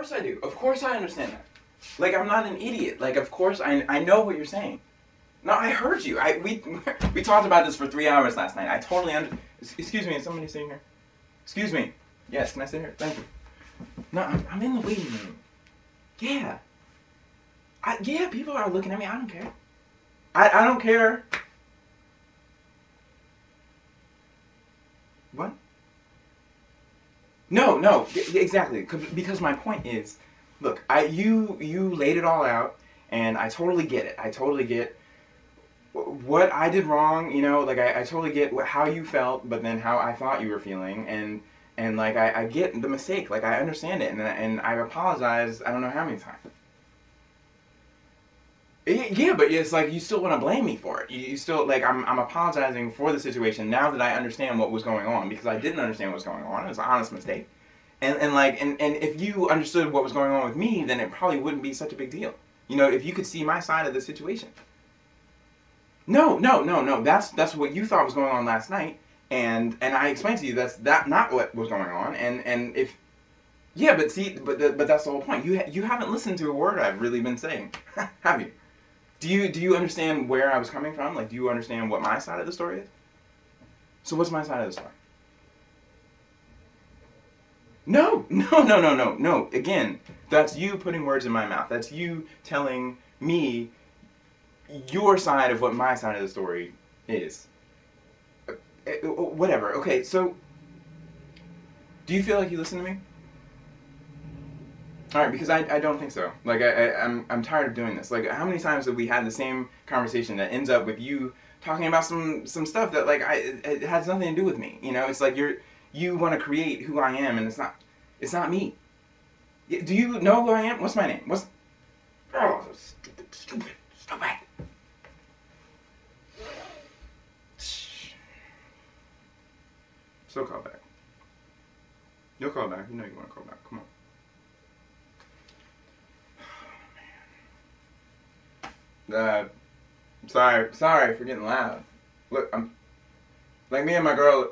course I do. Of course I understand that. Like, I'm not an idiot. Like, of course I know what you're saying. No, I heard you. We talked about this for 3 hours last night. I totally Excuse me, is somebody sitting here? Excuse me. Yes, can I sit here? Thank you. No, I'm in the waiting room. Yeah. Yeah, people are looking at me. I don't care. I don't care. What? No, exactly. Because my point is, look, you laid it all out, and I totally get it. I totally get what I did wrong. You know, like I totally get how you felt, but then how I thought you were feeling, and like I get the mistake. Like I understand it, and I apologize. I don't know how many times. Yeah, but it's like you still want to blame me for it. You still, like, I'm apologizing for the situation now that I understand what was going on, because I didn't understand what was going on. It was an honest mistake. And if you understood what was going on with me, then it probably wouldn't be such a big deal. You know, if you could see my side of the situation. No. That's what you thought was going on last night, and I explained to you that's not what was going on. And if yeah, but see, but that's the whole point. You haven't listened to a word I've really been saying, have you? Do you understand where I was coming from? Like, do you understand what my side of the story is? So what's my side of the story? No. Again, that's you putting words in my mouth. That's you telling me your side of what my side of the story is. Whatever. Okay, so do you feel like you listen to me? All right, because I don't think so. Like I'm tired of doing this. Like, how many times have we had the same conversation that ends up with you talking about some stuff that, like, it has nothing to do with me. You know, it's like you want to create who I am, and it's not me. Do you know who I am? What's my name? Oh, stupid. So call back. You'll call back. You know you want to call back. Come on. Sorry for getting loud. Look, I'm like me and my girl.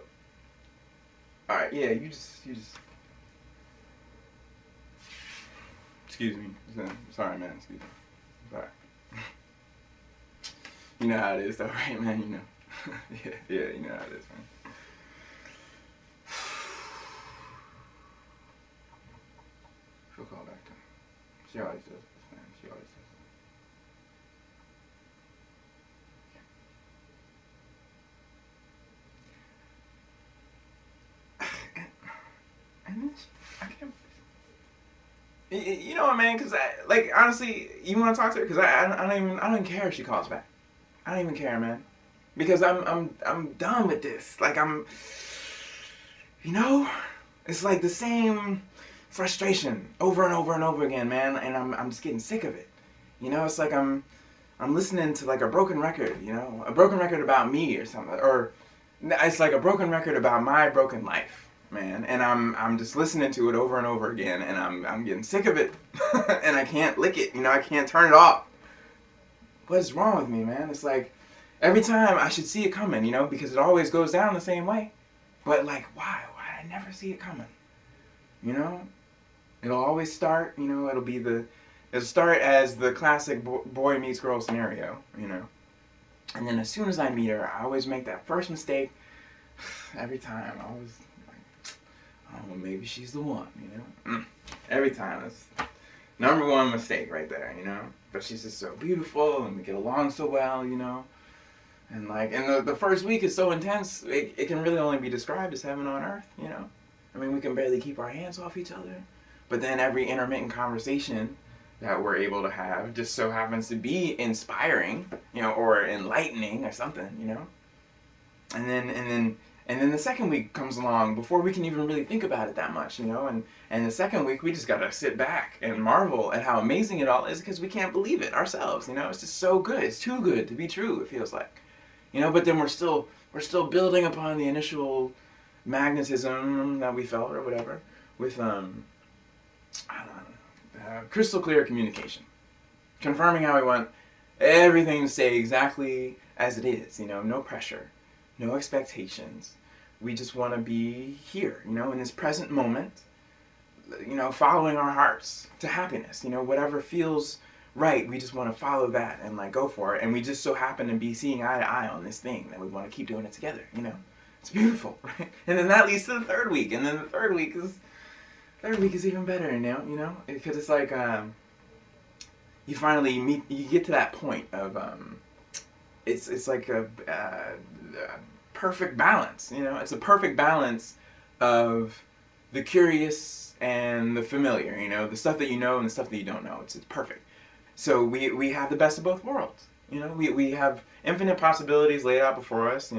All right, yeah, you just. Excuse me. Sorry, man. Excuse me. Sorry. You know how it is, though, right, man? You know. yeah, you know how it is, man. She'll call back to me. She always does this, man. She always does. I can't. You know what, man? Because like, honestly, you want to talk to her? Because I don't even care if she calls back. I don't even care, man. Because I'm done with this. Like, you know, it's like the same frustration over and over and over again, man. And I'm just getting sick of it. You know, it's like I'm listening to, like, a broken record. You know, a broken record about me or something, or it's like a broken record about my broken life. Man, and I'm just listening to it over and over again, and I'm getting sick of it, and I can't lick it, you know, I can't turn it off. What is wrong with me, man? It's like, every time I should see it coming, you know, because it always goes down the same way, but like, why I never see it coming, you know? It'll always start, you know, it'll start as the classic boy meets girl scenario, you know, and then as soon as I meet her, I always make that first mistake, every time, I always... Oh, maybe she's the one, you know? Every time. It's #1 mistake right there, you know? But she's just so beautiful, and we get along so well, you know? And like, and the first week is so intense, it can really only be described as heaven on earth, you know? I mean, we can barely keep our hands off each other. But then every intermittent conversation that we're able to have just so happens to be inspiring, you know, or enlightening or something, you know? And then the second week comes along before we can even really think about it that much, you know, and the second week we just gotta sit back and marvel at how amazing it all is, because we can't believe it ourselves, you know. It's just so good. It's too good to be true, it feels like, you know. But then we're still building upon the initial magnetism that we felt or whatever with I don't know, crystal clear communication, confirming how we want everything to stay exactly as it is, you know, no pressure. No expectations. We just want to be here, you know, in this present moment, following our hearts to happiness. Whatever feels right, we just want to follow that and like go for it. And we just so happen to be seeing eye to eye on this thing that we want to keep doing it together. It's beautiful, right? And then that leads to the third week, and then the third week is even better, because it's like you finally you get to that point of it's like a perfect balance. It's a perfect balance of the curious and the familiar. The stuff that you know and the stuff that you don't know. It's perfect. So we have the best of both worlds. We have infinite possibilities laid out before us.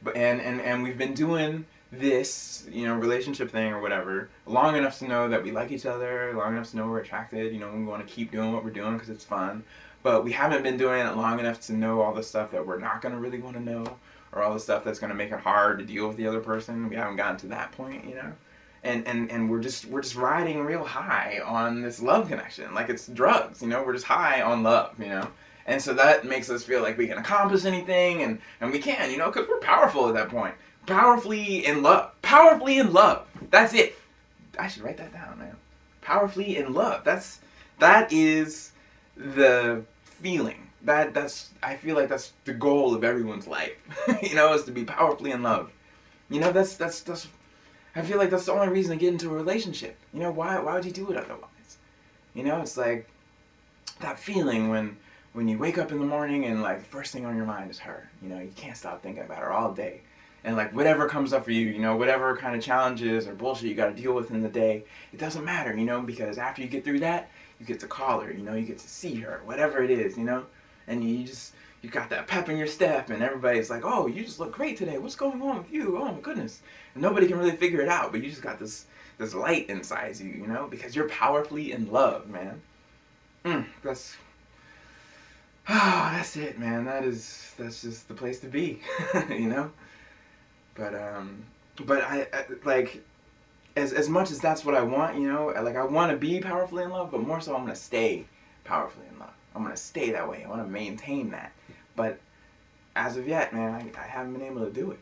But and we've been doing this relationship thing or whatever long enough to know that we like each other, long enough to know we're attracted. We want to keep doing what we're doing because it's fun. But we haven't been doing it long enough to know all the stuff that we're not going to really want to know, or all the stuff that's going to make it hard to deal with the other person. We haven't gotten to that point, and we're just riding real high on this love connection, like it's drugs. We're just high on love, and so that makes us feel like we can accomplish anything, and we can, because we're powerful at that point. Powerfully in love. Powerfully in love. That's it. I should write that down, man. Powerfully in love. That is the feeling. I feel like that's the goal of everyone's life. Is to be powerfully in love. That's I feel like that's the only reason to get into a relationship. Why would you do it otherwise? It's like that feeling when you wake up in the morning and like the first thing on your mind is her. You can't stop thinking about her all day. And like whatever comes up for you, whatever kind of challenges or bullshit you got to deal with in the day, it doesn't matter, because after you get through that, you get to call her, you get to see her, whatever it is, and you got that pep in your step, and everybody's like, oh, you just look great today. What's going on with you? Oh my goodness. And nobody can really figure it out, but you just got this light inside you, because you're powerfully in love, man. That's it, man. That's just the place to be, But I like, as much as that's what I want, like I want to be powerfully in love, but more so I'm going to stay powerfully in love. I'm going to stay that way. I want to maintain that. But as of yet, man, I haven't been able to do it.